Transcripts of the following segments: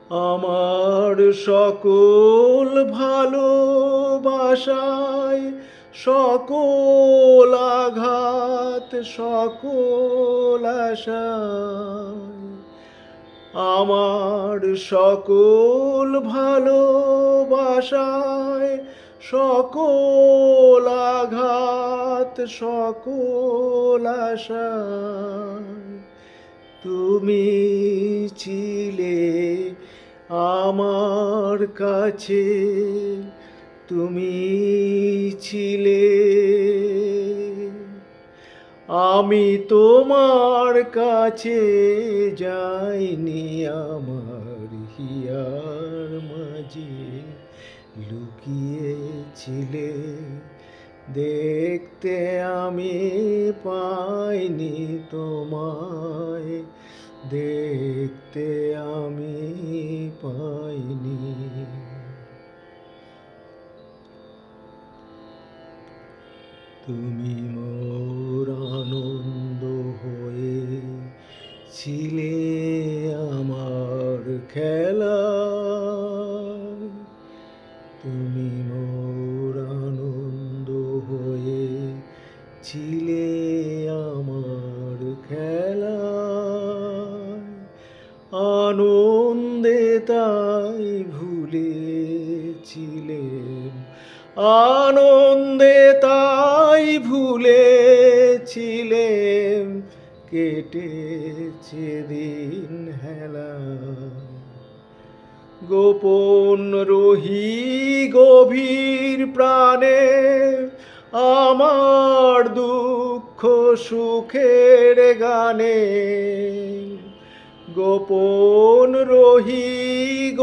আমার সকল ভালোবাসায় সকল আঘাত সকল আশায় আমার সকল ভালোবাসায় সকল আঘাত সকল আশায় তুমি ছিলে আমার কাছে, তুমি ছিলে, আমি তোমার কাছে যাইনি, আমার হিয়ার মাঝে লুকিয়েছিলে, দেখতে আমি পাইনি তোমায়, দেখতে আমি পাইনি। তুমি মোর আনন্দ হয়ে ছিলে আমার খেলা, তুমি মোর আনন্দ হয়ে ছিলে আমার খেলা, আনন্দে তাই ভুলেছিলেন, আনন্দে তাই ভুলেছিলেন, কেটেছে দিন হেলা, গোপন রহি গভীর প্রাণে আমার দুঃখ সুখের গানে, গোপন রহি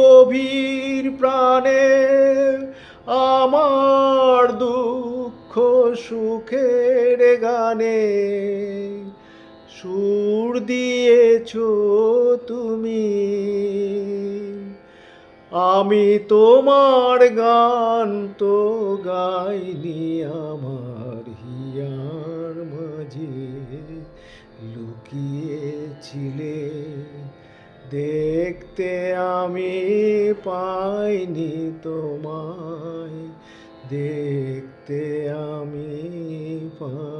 গভীর প্রাণে আমার দুঃখ সুখের গানে, সুর দিয়েছ তুমি, আমি তোমার গান তো গাইনি, আমার হিয়ার মাঝে লুকিয়েছিলে, দেখতে আমি পাইনি তোমায়, দেখতে আমি পাই।